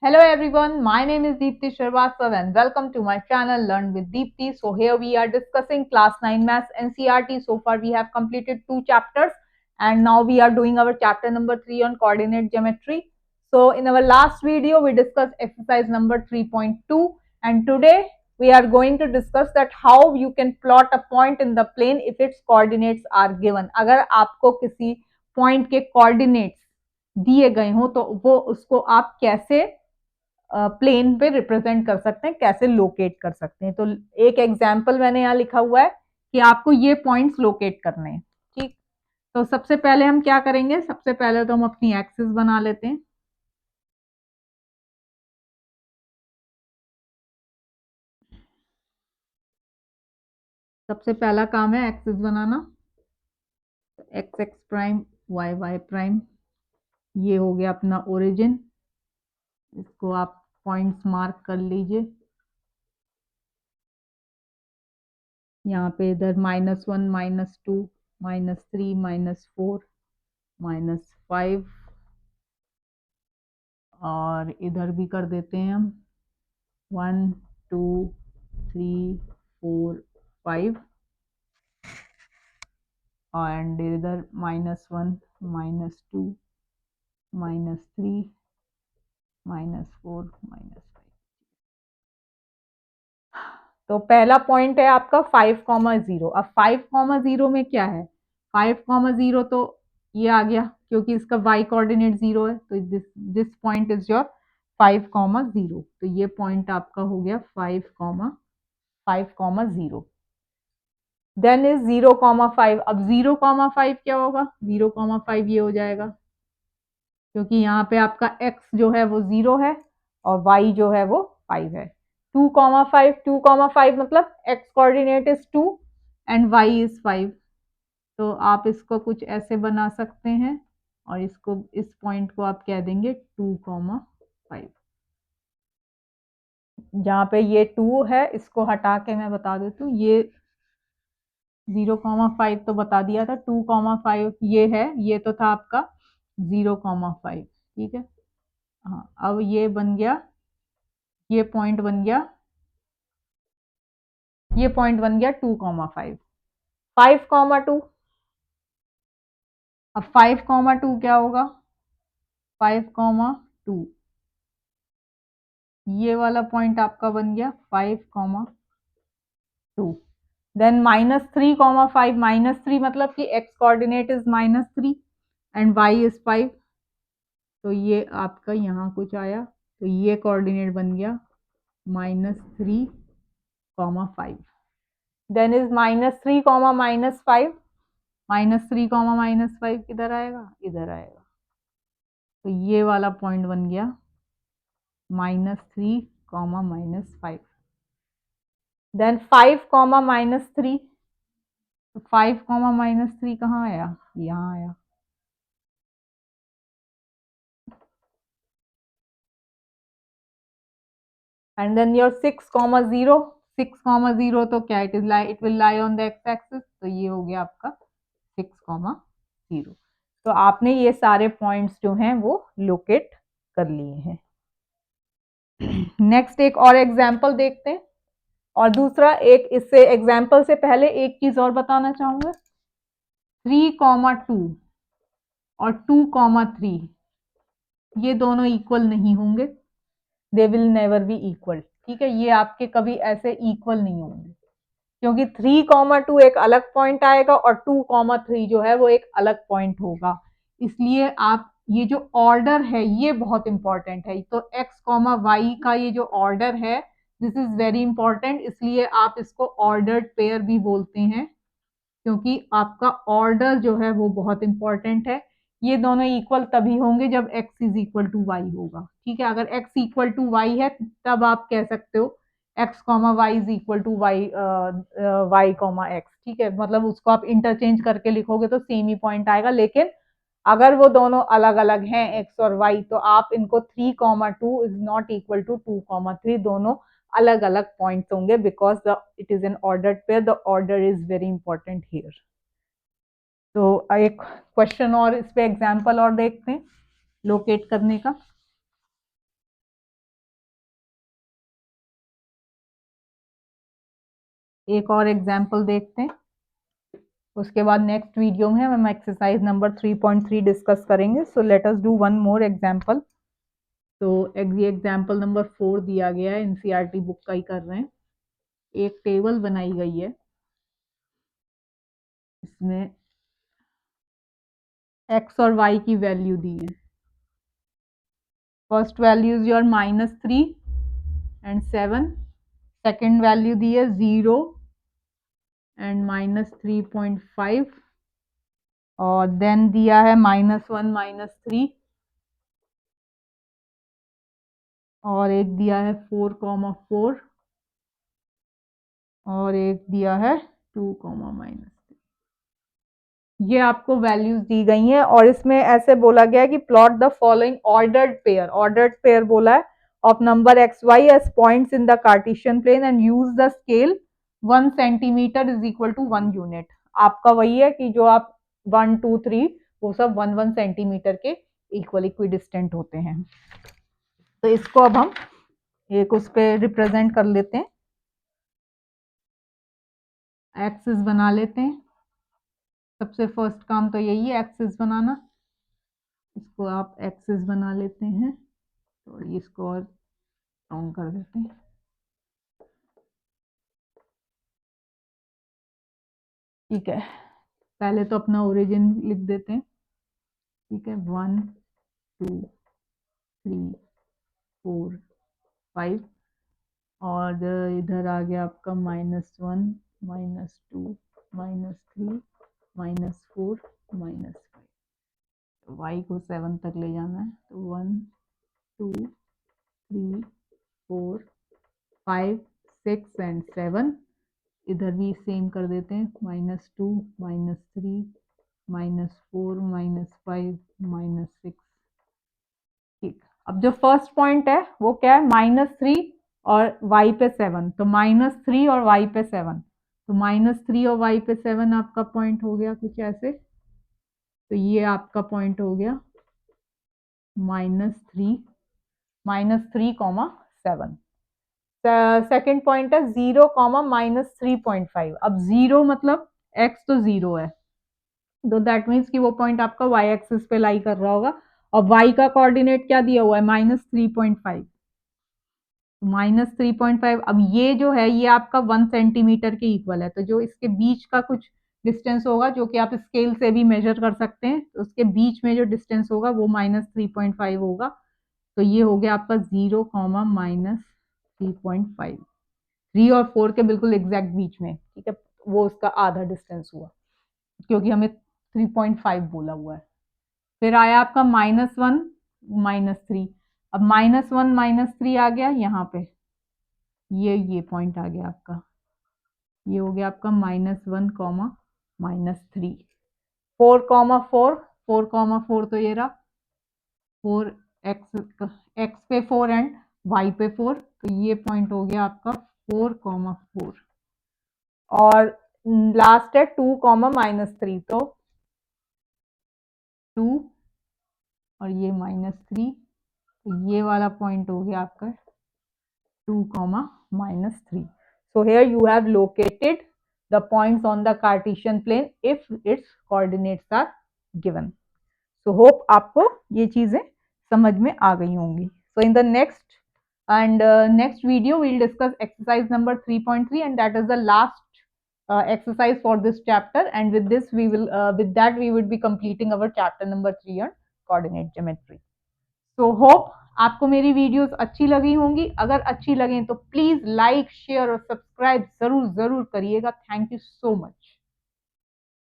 Hello everyone, my name is Deepti Srivastava and welcome to my channel Learn with Deepti. So here we are discussing class 9 maths NCERT. So far we have completed 2 chapters and now we are doing our chapter number 3 on coordinate geometry. So in our last video we discussed exercise number 3.2 and today we are going to discuss that how you can plot a point in the plane if its coordinates are given. अगर आपको किसी point के coordinates दिए गए हो तो वो उसको आप कैसे प्लेन पे रिप्रेजेंट कर सकते हैं, कैसे लोकेट कर सकते हैं। तो एक एग्जांपल मैंने यहाँ लिखा हुआ है कि आपको ये पॉइंट्स लोकेट करने हैं। ठीक, तो सबसे पहले हम क्या करेंगे, सबसे पहले तो हम अपनी एक्सिस बना लेते हैं। सबसे पहला काम है एक्सिस बनाना। X x prime, y y prime, ये हो गया अपना ओरिजिन। इसको आप पॉइंट्स मार्क कर लीजिए। यहाँ पे इधर -1, -2, -3, -4, -5 और इधर भी कर देते हैं हम 1 2 3 4 5 एंड इधर -1 -2 -3 -4 -5। तो पहला पॉइंट है आपका 5,0। अब 5,0 में क्या है, 5,0 तो ये आ गया क्योंकि इसका y कोऑर्डिनेट 0 है, तो दिस पॉइंट इज योर 5,0। तो ये पॉइंट आपका हो गया 5,0। Then is 0,5। अब 0,5 क्या होगा, 0,5 ये हो जाएगा क्योंकि यहाँ पे आपका x जो है वो 0 है और y जो है वो 5 है। 2,5, 2,5 मतलब x coordinate is 2 and y is 5। तो आप इसको कुछ ऐसे बना सकते हैं और इसको, इस पॉइंट को आप कह देंगे 2,5। जहाँ पे ये 2 है इसको हटा के मैं बता देती हूँ, ये 0,5 तो बता दिया था, 2,5 ये है, ये तो था आपका 0,5। ठीक है, हाँ अब ये बन गया, ये पॉइंट बन गया, ये पॉइंट बन गया 2,5। 5,2। अब 5,2 क्या होगा, 5,2 ये वाला पॉइंट आपका बन गया 5,2। देन -3,5, -3 मतलब कि x coordinate is -3 and y is 5। तो ये आपका यहाँ कुछ आया, तो ये कोऑर्डिनेट बन गया -3,5। देन इज -3, -5, -3, -5 किधर आएगा, इधर आएगा। तो ये वाला पॉइंट बन गया -3, -5। देन 5, -3। तो 5, -3 कहाँ आया, यहाँ आया। And then your 6,0। 6,0 तो क्या, it will lie on the x axis, तो ये हो गया आपका 6,0। तो आपने ये सारे पॉइंट्स जो हैं वो लोकेट कर लिए हैं। नेक्स्ट एक और एग्जाम्पल देखते हैं। और दूसरा एक, इससे एग्जाम्पल से पहले एक चीज और बताना चाहूंगा। 3,2 और 2,3 ये दोनों इक्वल नहीं होंगे, they will never be equal. ठीक है, ये आपके कभी ऐसे इक्वल नहीं होंगे क्योंकि 3,2 एक अलग पॉइंट आएगा और 2,3 जो है वो एक अलग पॉइंट होगा। इसलिए आप ये जो ऑर्डर है ये बहुत इंपॉर्टेंट है। तो x, y का ये जो ऑर्डर है दिस इज वेरी इंपॉर्टेंट, इसलिए आप इसको ऑर्डर्ड पेयर भी बोलते हैं क्योंकि आपका ऑर्डर जो है वो बहुत इंपॉर्टेंट है। ये दोनों इक्वल तभी होंगे जब x is equal to y होगा। ठीक है, अगर x इक्वल टू वाई है तब आप कह सकते हो x, y is equal to y, y, x. ठीक है, मतलब उसको आप इंटरचेंज करके लिखोगे तो सेम ही पॉइंट आएगा। लेकिन अगर वो दोनों अलग अलग हैं x और y तो आप इनको 3,2 इज नॉट इक्वल टू 2,3, दोनों अलग अलग पॉइंट्स होंगे because the it is an ordered pair, the order is very important here. तो एक क्वेश्चन और इस पे एग्जांपल और देखते हैं लोकेट करने का। एक और एग्जाम्पल देखते हैं, उसके बाद नेक्स्ट वीडियो में हम एक्सरसाइज नंबर 3.3 डिस्कस करेंगे। So let us do one more example. तो ये एग्जाम्पल नंबर 4 दिया गया है, एनसीईआरटी बुक का ही कर रहे हैं। एक टेबल बनाई गई है, इसमें एक्स और वाई की वैल्यू दी है। First value is your -3 and 7, second value दी है 0 एंड -3.5, और देन दिया है -1 -3, और एक दिया है 4,4, और एक दिया है 2, -3। ये आपको वैल्यूज दी गई हैं, और इसमें ऐसे बोला गया है कि plot the following ordered pair बोला है of number x y as points in the Cartesian plane and use the scale 1 centimetre is equal to 1 unit. आपका वही है कि जो आप 1 2 3 वो सब 1 सेंटीमीटर के इक्वल इक्विडिस्टेंट होते हैं। तो इसको अब हम एक उस पे रिप्रेजेंट कर लेते हैं, एक्सिस बना लेते हैं। सबसे फर्स्ट काम तो यही है एक्सिस बनाना। इसको आप एक्सिस बना लेते हैं, थोड़ी इसको और राउंड कर देते हैं। ठीक है, पहले तो अपना ओरिजिन लिख देते हैं। ठीक है, 1 2 3 4 5, और इधर आ गया आपका -1 -2 -3 -4 -5। वाई को 7 तक ले जाना है, तो 1 2 3 4 5 6 एंड 7। इधर भी सेम कर देते हैं, -2 -3 -4 -5 -6। ठीक, अब जो फर्स्ट पॉइंट है वो क्या है, -3 और y पे 7, तो -3 और y पे 7, तो -3 और y पे 7 आपका पॉइंट हो गया कुछ ऐसे। तो ये आपका पॉइंट हो गया -3 -3,7। सेकेंड पॉइंट है 0, -3.5। अब 0 मतलब x तो 0 है, तो दैट मीन्स कि वो पॉइंट आपका y एक्सिस पे लाई कर रहा होगा, और y का कोऑर्डिनेट क्या दिया हुआ है, -3.5। -3.5, अब ये जो है ये आपका 1 सेंटीमीटर के इक्वल है, तो जो इसके बीच का कुछ डिस्टेंस होगा जो कि आप स्केल से भी मेजर कर सकते हैं, तो उसके बीच में जो डिस्टेंस होगा वो -3.5 होगा। तो ये हो गया आपका 0, -3.5, 3 और 4 के बिल्कुल एग्जैक्ट बीच में। ठीक है, वो उसका आधा डिस्टेंस हुआ, क्योंकि हमें 3.5 बोला हुआ है। फिर आया आपका -1 -3, अब -1 -3 आ गया यहाँ पे, ये पॉइंट आ गया आपका, ये हो गया आपका -1, -3। 4,4 4,4 तो ये रहा 4, x पे 4 एंड y पे 4, तो ये पॉइंट हो गया आपका 4,4। और लास्ट है 2, -3, तो 2 और ये -3, तो ये वाला पॉइंट हो गया आपका 2, -3. So here you have located the points on the Cartesian plane if its coordinates are given. So hope आपको ये चीजें समझ में आ गई होंगी. So in the next video we'll discuss exercise number 3.3, and that is the last exercise for this chapter, and with this we will with that we would be completing our chapter number 3 on coordinate geometry. So hope आपको मेरी videos अच्छी लगी होंगी। अगर अच्छी लगे तो please like share और सब्सक्राइब जरूर करिएगा। Thank you so much.